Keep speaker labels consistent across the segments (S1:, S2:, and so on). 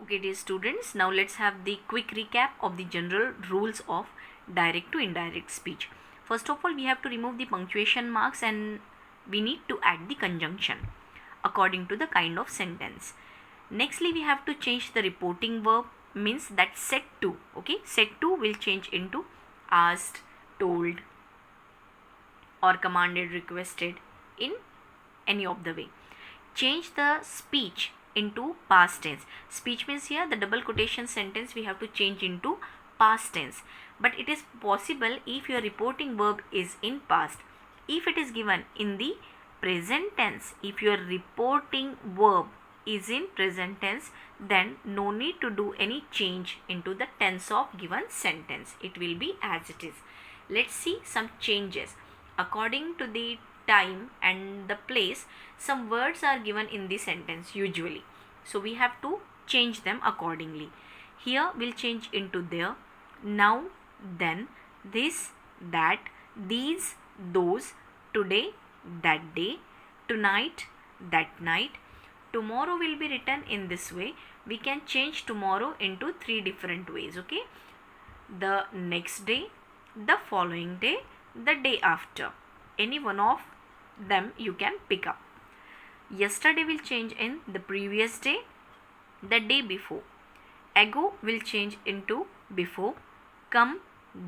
S1: Okay, dear students, now let's have the quick recap of the general rules of direct to indirect speech. First of all, we have to remove the punctuation marks and we need to add the conjunction according to the kind of sentence. Nextly, we have to change the reporting verb, means that said to. Okay, said to will change into asked, told, or commanded, requested, in any of the way. Change the speech into past tense. Speech means here the double quotation sentence we have to change into past tense. But it is possible if your reporting verb is in past. If it is given in the present tense, if your reporting verb is in present tense, then no need to do any change into the tense of given sentence. It will be as it is. Let's see some changes. According to the time and the place, some words are given in the sentence usually. So we have to change them accordingly. Here we'll change into there, now, then, this, that, these, those, today, that day, tonight, that night. Tomorrow will be written in this way. We can change tomorrow into 3 different ways. Okay, the next day, the following day, the day after. Any one of them you can pick up. Yesterday will change in the previous day, the day before. Ago will change into before. Come,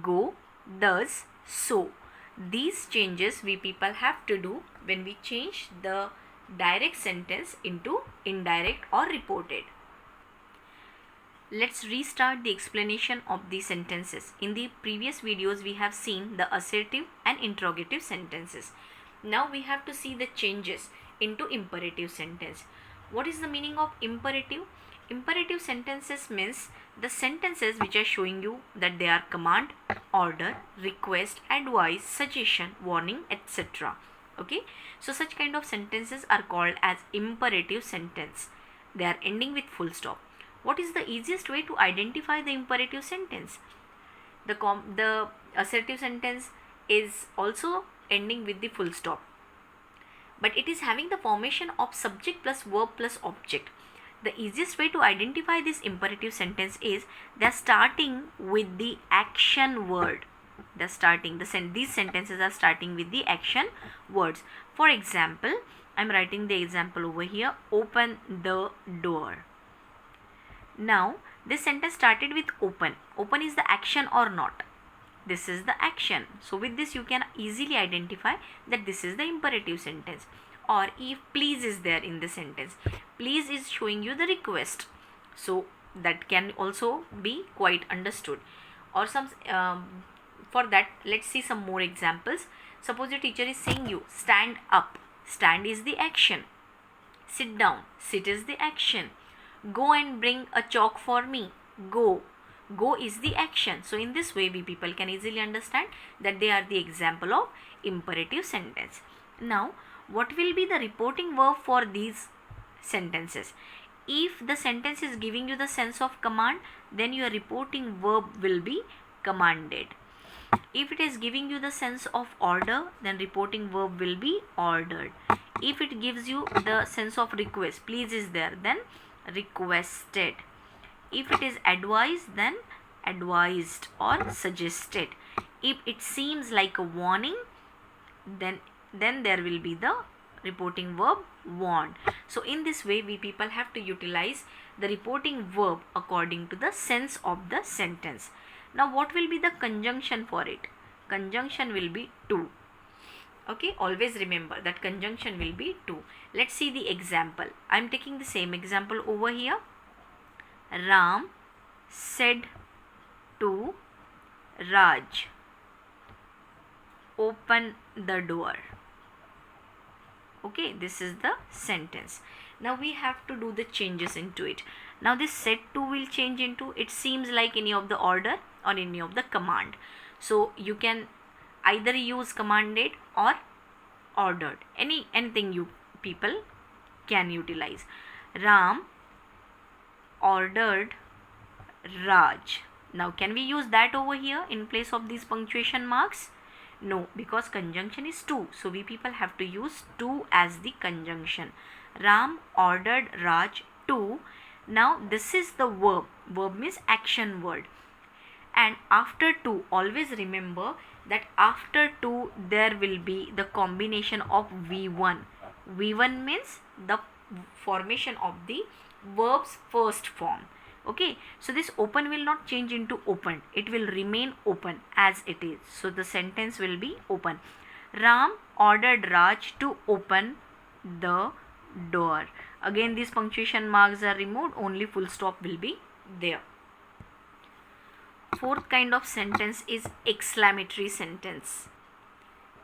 S1: go, thus, so. These changes we people have to do when we change the direct sentence into indirect or reported. Let's restart the explanation of the sentences. In the previous videos we have seen the assertive and interrogative sentences. Now we have to see the changes into imperative sentence. What is the meaning of imperative? Imperative sentences means the sentences which are showing you that they are command, order, request, advice, suggestion, warning, etc. Okay, so such kind of sentences are called as imperative sentence. They are ending with full stop. What is the easiest way to identify the imperative sentence? The assertive sentence is also ending with the full stop, but it is having the formation of subject plus verb plus object. The easiest way to identify this imperative sentence is they are starting with the action word. These sentences are starting with the action words. For example, I am writing the example over here. Open the door. Now this sentence started with open. Open is the action or not? This is the action. So with this you can easily identify that this is the imperative sentence. Or if please is there in the sentence, please is showing you the request, so that can also be quite understood. Or some for that, let's see some more examples. Suppose your teacher is saying you stand up. Stand is the action. Sit down. Sit is the action. Go and bring a chalk for me. Go. Go is the action. So in this way we people can easily understand that they are the example of imperative sentence. Now what will be the reporting verb for these sentences? If the sentence is giving you the sense of command, then your reporting verb will be commanded. If it is giving you the sense of order, then reporting verb will be ordered. If it gives you the sense of request, please is there, then requested. If it is advised, then advised or suggested. If it seems like a warning, then there will be the reporting verb warned. So in this way we people have to utilize the reporting verb according to the sense of the sentence. Now what will be the conjunction for it? Conjunction will be to. Okay, always remember that conjunction will be to. Let's see the example. I am taking the same example over here. Ram said to Raj, open the door. Okay, this is the sentence. Now we have to do the changes into it. Now this said to will change into, it seems like any of the order or any of the command. So you can either use commanded or ordered. Anything you people can utilize. Ram ordered Raj. Now can we use that over here in place of these punctuation marks? No, because conjunction is to. So we people have to use to as the conjunction. Ram ordered Raj to Now this is the verb. Verb means action word. And after to, always remember that after to there will be the combination of V1. V1 means the formation of the verb's first form. Okay, so this open will not change into open, it will remain open as it is. So the sentence will be open. Ram ordered Raj to open the door. Again these punctuation marks are removed, only full stop will be there. Fourth kind of sentence is exclamatory sentence.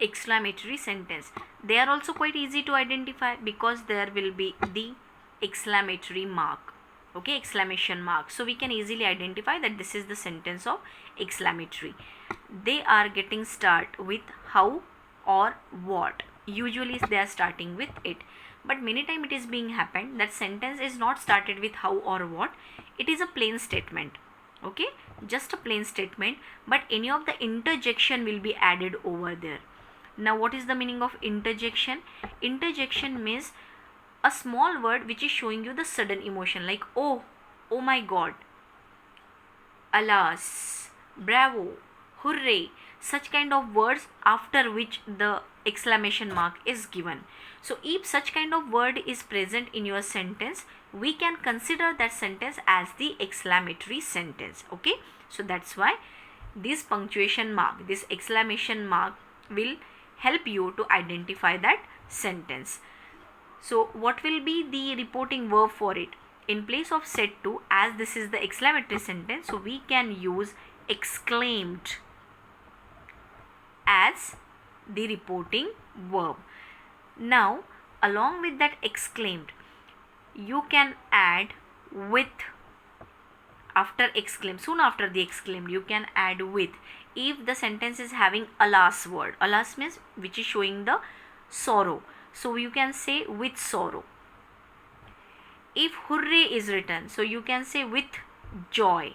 S1: Exclamatory sentence, they are also quite easy to identify because there will be the exclamatory mark. Okay, exclamation mark, so we can easily identify that this is the sentence of exclamatory. They are getting start with how or what. Usually they are starting with it, but many time it is being happened that sentence is not started with how or what, it is a plain statement. Okay, just a plain statement, but any of the interjection will be added over there. Now what is the meaning of interjection? Interjection means a small word which is showing you the sudden emotion, like oh my god, alas, bravo, hooray, such kind of words after which the exclamation mark is given. So if such kind of word is present in your sentence, we can consider that sentence as the exclamatory sentence. Okay, so that's why this punctuation mark, this exclamation mark will help you to identify that sentence. So what will be the reporting verb for it? In place of said to, as this is the exclamatory sentence, so we can use exclaimed as the reporting verb. Now along with that exclaimed, you can add with. After exclaimed, soon after the exclaimed, you can add with. If the sentence is having alas word, alas means which is showing the sorrow, so you can say with sorrow. If hooray is written, so you can say with joy.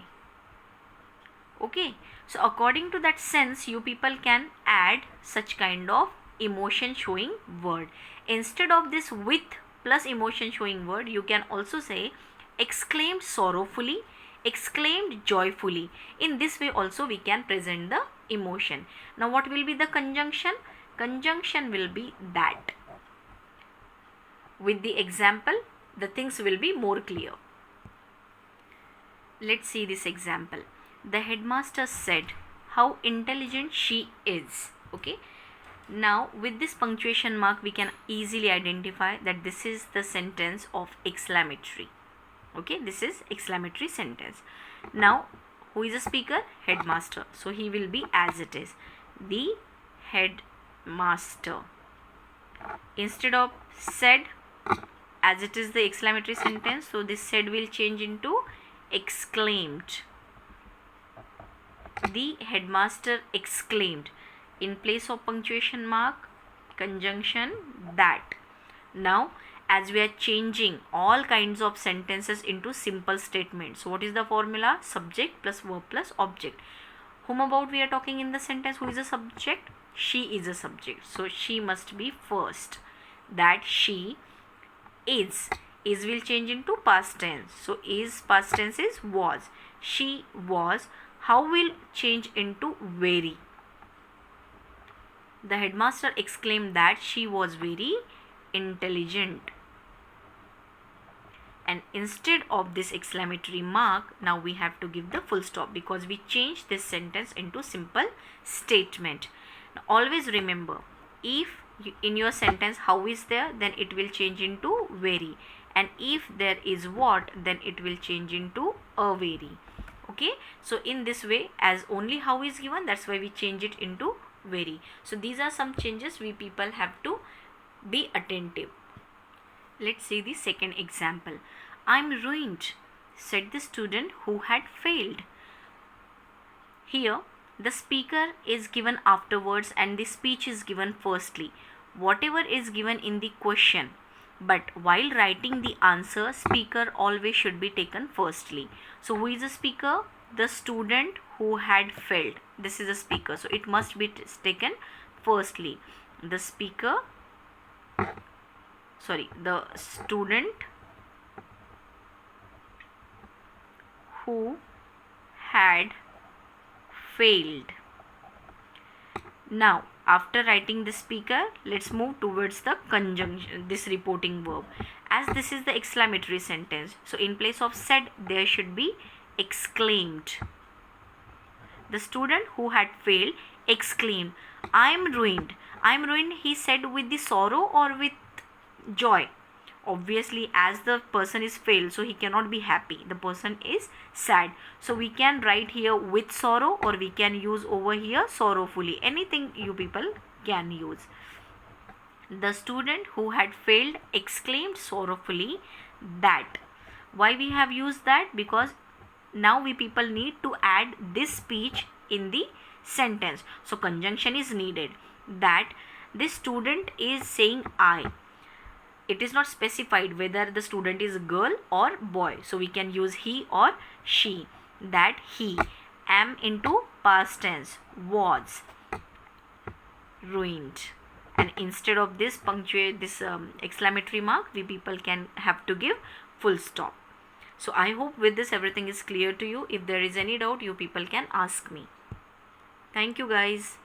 S1: Okay, so according to that sense, you people can add such kind of emotion showing word. Instead of this with plus emotion showing word, you can also say exclaimed sorrowfully, exclaimed joyfully. In this way also we can present the emotion. Now what will be the conjunction? Conjunction will be that. With the example, the things will be more clear. Let's see this example. The headmaster said how intelligent she is. Okay, now with this punctuation mark we can easily identify that this is the sentence of exclamatory. Okay, this is exclamatory sentence. Now who is the speaker? Headmaster, so he will be as it is, the headmaster. Instead of said, as it is the exclamatory sentence, so this said will change into exclaimed. The headmaster exclaimed. In place of punctuation mark, conjunction that. Now as we are changing all kinds of sentences into simple statements, so what is the formula? Subject plus verb plus object. Whom about we are talking in the sentence? Who is the subject? She is a subject, so she must be first. That she is. Is will change into past tense, so is past tense is was. She was. How will change into very. The headmaster exclaimed that she was very intelligent. And instead of this exclamatory mark, now we have to give the full stop because we changed this sentence into simple statement. Now, always remember, if in your sentence how is there, then it will change into very, and if there is what, then it will change into a very. Okay, so in this way, as only how is given, that's why we change it into very. So these are some changes we people have to be attentive. Let's see the second example. I'm ruined, said the student who had failed. Here the speaker is given afterwards and the speech is given firstly. Whatever is given in the question, but while writing the answer, speaker always should be taken firstly. So who is the speaker? The student who had failed. This is the speaker, so it must be taken firstly. The speaker, the student who had failed. Now, after writing the speaker, let's move towards the conjunction, this reporting verb. As this is the exclamatory sentence, so in place of said, there should be exclaimed. The student who had failed exclaimed, I am ruined. I am ruined, he said with the sorrow or with joy. Obviously, as the person is failed, so he cannot be happy. The person is sad. So we can write here with sorrow, or we can use over here sorrowfully. Anything you people can use. The student who had failed exclaimed sorrowfully that. Why we have used that? Because now we people need to add this speech in the sentence. So conjunction is needed. That this student is saying I. It is not specified whether the student is girl or boy. So we can use he or she. That he am into past tense was ruined. And instead of this exclamatory mark, we people can have to give full stop. So I hope with this everything is clear to you. If there is any doubt, you people can ask me. Thank you guys.